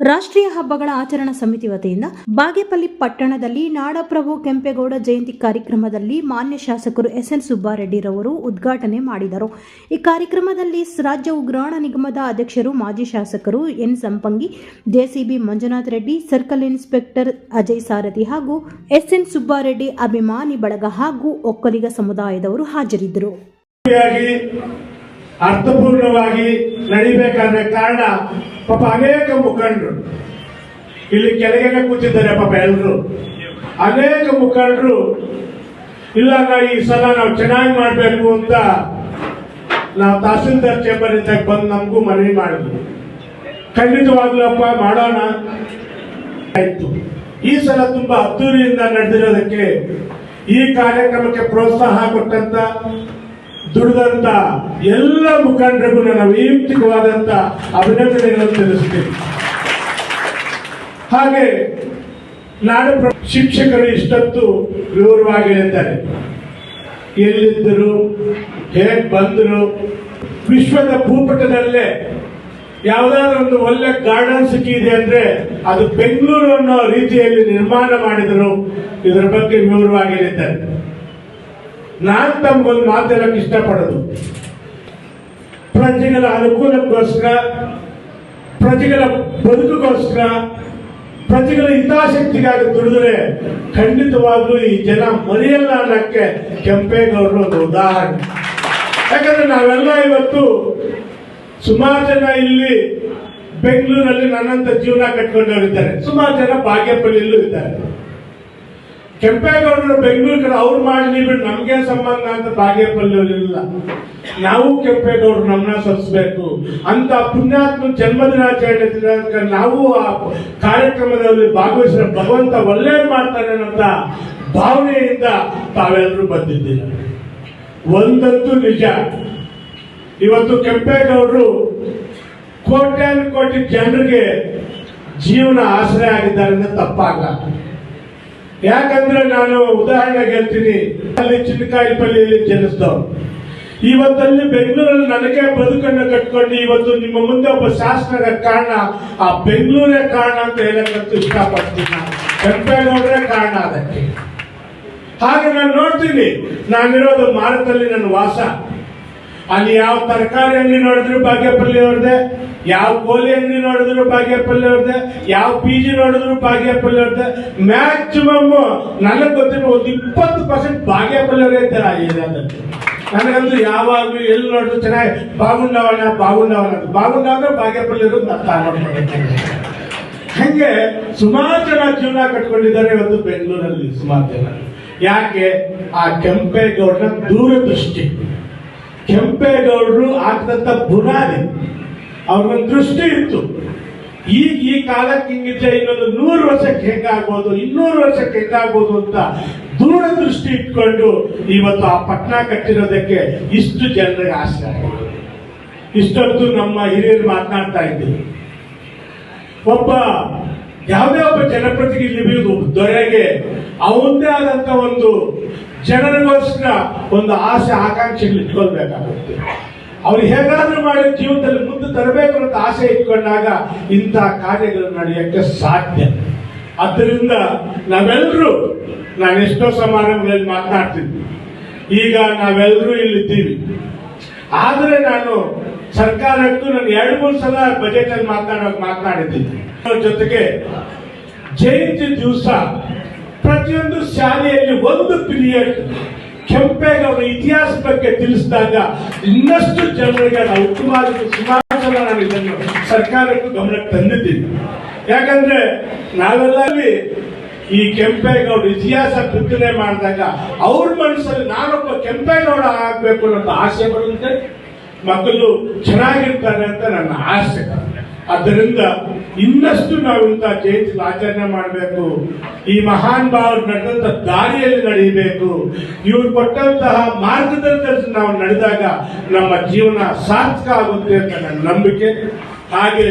ರಾಷ್ಟ್ರೀಯ ಹಬ್ಬಗಳ ಆಚರಣಾ ಸಮಿತಿ ವತಿಯಿಂದ ಬಾಗೇಪಲ್ಲಿ ಪಟ್ಟಣದಲ್ಲಿ ನಾಡಪ್ರಭು ಕೆಂಪೇಗೌಡ ಜಯಂತಿ ಕಾರ್ಯಕ್ರಮದಲ್ಲಿ ಮಾನ್ಯ ಶಾಸಕರು ಎಸ್.ಎನ್. ಸುಬ್ಬಾರೆಡ್ಡಿರವರು ಉದ್ಘಾಟನೆ ಮಾಡಿದರು. ಈ ಕಾರ್ಯಕ್ರಮದಲ್ಲಿ ರಾಜ್ಯ ಉಗ್ರಾಣ ನಿಗಮದ ಅಧ್ಯಕ್ಷರು ಮಾಜಿ ಶಾಸಕರು N. Sampangi, JCB Manjunath Reddy, circle inspector Ajay Sarathi ಹಾಗೂ ಎಸ್.ಎನ್. ಸುಬ್ಬಾರೆಡ್ಡಿ ಅಭಿಮಾನಿ ಬಳಗ ಹಾಗೂ ಒಕ್ಕಲಿಗ ಸಮುದಾಯದವರು ಹಾಜರಿದ್ದರು. ಅರ್ಥಪೂರ್ಣವಾಗಿ ನಡಿಬೇಕಾದ್ರೆ ಕಾರಣ ಪಾಪ ಅನೇಕ ಮುಖಂಡರು ಇಲ್ಲಿ ಕೆಳಗೆ ಕೂತಿದ್ದಾರೆ. ಪಾಪ ಎಲ್ಲರೂ ಅನೇಕ ಮುಖಂಡರು ಇಲ್ಲ ಈ ಸಲ ನಾವು ಚೆನ್ನಾಗಿ ಮಾಡ್ಬೇಕು ಅಂತ ನಾವು ತಹಸೀಲ್ದಾರ್ ಚೇಂಬರ್ ಇಂದ ಬಂದು ನಮಗೂ ಮನವಿ ಮಾಡಿದ್ವಿ. ಖಂಡಿತವಾಗ್ಲಪ್ಪ ಮಾಡೋಣ ಆಯ್ತು. ಈ ಸಲ ತುಂಬಾ ಅದ್ದೂರಿಯಿಂದ ನಡೆದಿರೋದಕ್ಕೆ ಈ ಕಾರ್ಯಕ್ರಮಕ್ಕೆ ಪ್ರೋತ್ಸಾಹ ಕೊಟ್ಟಂತ ದುಡಿದಂತ ಎಲ್ಲ ಮುಖಂಡರಿಗೂ ನನ್ನ ವೈಯಕ್ತಿಕವಾದಂತ ಅಭಿನಂದನೆಗಳನ್ನು ತಿಳಿಸ್ತೀನಿ. ಹಾಗೆ ನಾಡು ಶಿಕ್ಷಕರು ಇಷ್ಟೊತ್ತು ವಿವರವಾಗಿ ಹೇಳಿದ್ದಾರೆ. ಎಲ್ಲಿದ್ದರು, ಹೇಗೆ ಬಂದರು, ವಿಶ್ವದ ಭೂಪಟದಲ್ಲೇ ಯಾವುದಾದ್ರೂ ಒಂದು ಒಳ್ಳೆ ಗಾರ್ಡನ್ ಸಿಕ್ಕಿದೆ ಅಂದ್ರೆ ಅದು ಬೆಂಗಳೂರು ಅನ್ನೋ ರೀತಿಯಲ್ಲಿ ನಿರ್ಮಾಣ ಮಾಡಿದರು. ಇದರ ಬಗ್ಗೆ ವಿವರವಾಗಿ ಹೇಳಿದ್ದಾರೆ. ನಾನು ತಮ್ಗೊಂದು ಮಾತಾಡಕ್ಕೆ ಇಷ್ಟಪಡೋದು, ಪ್ರಜೆಗಳ ಅನುಕೂಲಕ್ಕೋಸ್ಕರ, ಪ್ರಜೆಗಳ ಬದುಕಿಗೋಸ್ಕರ, ಪ್ರಜೆಗಳ ಹಿತಾಸಕ್ತಿಗಾಗಿ ದುಡಿದ್ರೆ ಖಂಡಿತವಾಗ್ಲೂ ಈ ಜನ ಮರೆಯಲ್ಲ ಅನ್ನಕ್ಕೆ ಕೆಂಪೇಗೌಡರು ಒಂದು ಉದಾಹರಣೆ. ಯಾಕಂದ್ರೆ ನಾವೆಲ್ಲ ಇವತ್ತು ಸುಮಾರು ಜನ ಇಲ್ಲಿ ಬೆಂಗಳೂರಲ್ಲಿ ನನ್ನಂತ ಜೀವನ ಕಟ್ಕೊಂಡವರಿದ್ದಾರೆ, ಸುಮಾರು ಜನ ಬಾಗೇಪಲ್ಲಿಯಲ್ಲೂ ಇದ್ದಾರೆ. ಕೆಂಪೇಗೌಡರು ಬೆಂಗಳೂರು ಅವ್ರು ಮಾಡಲಿ ಬಿಟ್ಟು ನಮ್ಗೆ ಸಂಬಂಧ ಅಂತ ಬಾಗೇಪಲ್ಲಿಯಲ್ಲ. ನಾವು ಕೆಂಪೇಗೌಡರು ನಮ್ಮನ್ನ ಸಲ್ಲಿಸಬೇಕು ಅಂತ ಪುಣ್ಯಾತ್ಮ ಜನ್ಮದಿನಾಚರಣೆ ನಾವು ಆ ಕಾರ್ಯಕ್ರಮದಲ್ಲಿ ಭಾಗವಹಿಸಿದ ಭಗವಂತ ಒಳ್ಳೇದು ಮಾಡ್ತಾನೆ ಅಂತ ಭಾವನೆಯಿಂದ ತಾವೆಲ್ಲರೂ ಬಂದಿದ್ದೀರ. ಒಂದಂತೂ ನಿಜ, ಇವತ್ತು ಕೆಂಪೇಗೌಡರು ಕೋಟ್ಯಾನು ಕೋಟಿ ಜನರಿಗೆ ಜೀವನ ಆಶ್ರಯ ಆಗಿದ್ದಾರೆ ಅಂದ್ರೆ ತಪ್ಪಾಗಲ್ಲ. ಯಾಕಂದ್ರೆ ನಾನು ಉದಾಹರಣೆಗೆ ಹೇಳ್ತೀನಿ, ಅಲ್ಲಿ ಚಿನ್ನಕಾಯಿಪಲ್ಲಿಯಲ್ಲಿ ಜನಿಸಿದವರು, ಇವತ್ತಲ್ಲಿ ಬೆಂಗಳೂರಲ್ಲಿ ನನಗೆ ಬದುಕನ್ನು ಕಟ್ಕೊಂಡು ಇವತ್ತು ನಿಮ್ಮ ಮುಂದೆ ಒಬ್ಬ ಶಾಸಕರ ಕಾರಣ ಆ ಬೆಂಗಳೂರೇ ಕಾರಣ ಅಂತ ಹೇಳಕ್ಕಂತೂ ಇಷ್ಟಪಡ್ತೀನಿ. ಕೆಂಪೇಗೌಡರೇ ಕಾರಣ ಅದಕ್ಕೆ. ಹಾಗೆ ನಾನು ನೋಡ್ತೀನಿ, ನಾನಿರೋದು ಮಾರತಲ್ಲಿ ನನ್ನ ವಾಸ. ಅಲ್ಲಿ ಯಾವ ತರಕಾರಿ ಅಂಗಡಿ ನೋಡಿದ್ರು ಬಾಗೇಪಲ್ಲಿ ಅವ್ರದ್ದೆ, ಯಾವ ಕೋಲಿ ಅಂಗಡಿ ನೋಡಿದ್ರು ಬಾಗೇಪಲ್ಲಿ ಅವ್ರದ್ದೆ, ಯಾವ PG ನೋಡಿದ್ರು ಬಾಗೇಪಲ್ಲಿ ಅವ್ರದ್ದೆ. ಮ್ಯಾಕ್ಸಿಮಮ್ ನನಗೆ ಗೊತ್ತಿರೋ ಒಂದು 20% ಬಾಗೇಪಲ್ಲಿ ಅವರೇ ಇದ್ದಾರೆ ಆ ಏರಿಯಾದಲ್ಲಿ. ನನಗಂತೂ ಯಾವಾಗಲೂ ಎಲ್ಲಿ ನೋಡಿದ್ರು ಚೆನ್ನಾಗಿ ಬಾಗುಂಡವನ ಅಂದ್ರೆ ಬಾಗೇಪಲ್ಲಿ ಇರೋದು ಹಂಗೆ ಸುಮಾರು ಜನ ಜೀವನ ಕಟ್ಕೊಂಡಿದ್ದಾರೆ ಇವತ್ತು ಬೆಂಗಳೂರಲ್ಲಿ. ಸುಮಾರು ಜನ ಯಾಕೆ? ಆ ಕೆಂಪೇಗೌಡರ ದೂರದೃಷ್ಟಿ, ಕೆಂಪೇಗೌಡರು ಹಾಕಿದಂತ ಬುನಾದಿ, ಅವ್ರಿಗೊಂದು ದೃಷ್ಟಿ ಇತ್ತು. ಈ ಕಾಲಕ್ಕೆ ಹಿಂಗಿದ್ರೆ ಇನ್ನೊಂದು 100 ವರ್ಷಕ್ಕೆ ಹೆಂಗಾಗ್ಬೋದು, 200 ವರ್ಷಕ್ಕೆ ಹೆಂಗಾಗ್ಬೋದು ಅಂತ ದೂರದೃಷ್ಟಿ ಇಟ್ಕೊಂಡು ಇವತ್ತು ಆ ಪಟ್ಟಣ ಕಟ್ಟಿರೋದಕ್ಕೆ ಇಷ್ಟು ಜನರಿಗೆ ಆಸೆ ಆಗಿದೆ. ಇಷ್ಟೊತ್ತು ನಮ್ಮ ಹಿರಿಯರು ಮಾತನಾಡ್ತಾ ಇದ್ದೀವಿ, ಒಬ್ಬ ಯಾವುದೇ ಒಬ್ಬ ಜನಪ್ರತಿನಿಧಿ ದೊರೆಗೆ ಅವನದೇ ಆದಂತ ಒಂದು ಜನರಿಗೋಸ್ಕರ ಒಂದು ಆಸೆ ಆಕಾಂಕ್ಷೆಗಳು ಇಟ್ಕೊಳ್ಬೇಕಾಗುತ್ತೆ. ಅವ್ರು ಹೇಗಾದ್ರೂ ಮಾಡಿ ಜೀವನದಲ್ಲಿ ಮುಂದೆ ತರಬೇಕು ಅಂತ ಆಸೆ ಇಟ್ಕೊಂಡಾಗ ಇಂಥ ಕಾರ್ಯಗಳು ನಡೆಯಕ್ಕೆ ಸಾಧ್ಯ. ಆದ್ದರಿಂದ ನಾವೆಲ್ಲರೂ, ನಾನು ಎಷ್ಟೋ ಸಮಾರಂಭಗಳಲ್ಲಿ ಮಾತನಾಡ್ತೀನಿ, ಈಗ ನಾವೆಲ್ಲರೂ ಇಲ್ಲಿದ್ದೀವಿ. ಆದ್ರೆ ನಾನು ಸರ್ಕಾರಕ್ಕೂ ನಾನು 2-3 ಸಲ ಬಜೆಟ್ ಅಲ್ಲಿ ಮಾತನಾಡಿದ್ದೀನಿ. ಜೊತೆಗೆ ಜಯಂತಿ ದಿವಸ ಪ್ರತಿಯೊಂದು ಶಾಲೆಯಲ್ಲಿ ಒಂದು ಪೀರಿಯಡ್ ಕೆಂಪೇಗೌಡ ಇತಿಹಾಸ ಬಗ್ಗೆ ತಿಳಿಸಿದಾಗ ಇನ್ನಷ್ಟು ಜನರಿಗೆ ನಾವು ಉತ್ತಮವಾದ ಸುಮಾರು ಸಲ ನಾನು ಇದನ್ನು ಸರ್ಕಾರಕ್ಕೂ ಗಮನಕ್ಕೆ ತಂದಿದ್ದೀನಿ. ಯಾಕಂದ್ರೆ ನಾವೆಲ್ಲ ಈ ಕೆಂಪೇಗೌಡ ಇತಿಹಾಸ ಬಿತ್ತನೆ ಮಾಡಿದಾಗ ಅವ್ರ ಮನಸ್ಸಲ್ಲಿ ನಾನೊಬ್ಬ ಕೆಂಪೇಗೌಡ ಆಗ್ಬೇಕು ಅನ್ನೋ ಆಸೆ ಬರುತ್ತೆ, ಮಕ್ಕಳು ಚೆನ್ನಾಗಿರ್ತಾರೆ ಅಂತ ನನ್ನ ಆಸೆ. ಆದ್ದರಿಂದ ಇನ್ನಷ್ಟು ನಾವು ಇಂಥ ಜಯಂತಿ ಆಚರಣೆ ಮಾಡಬೇಕು. ಈ ಮಹಾನ್ ಭಾವರು ನಡೆದಂತ ದಾರಿಯಲ್ಲಿ ನಡೆಯಬೇಕು. ಇವ್ರು ಕೊಟ್ಟಂತಹ ಮಾರ್ಗದರ್ಶನ ನಾವು ನಡೆದಾಗ ನಮ್ಮ ಜೀವನ ಸಾರ್ಥಕ ಆಗುತ್ತೆ ಅಂತ ನನ್ನ ನಂಬಿಕೆ. ಹಾಗೆ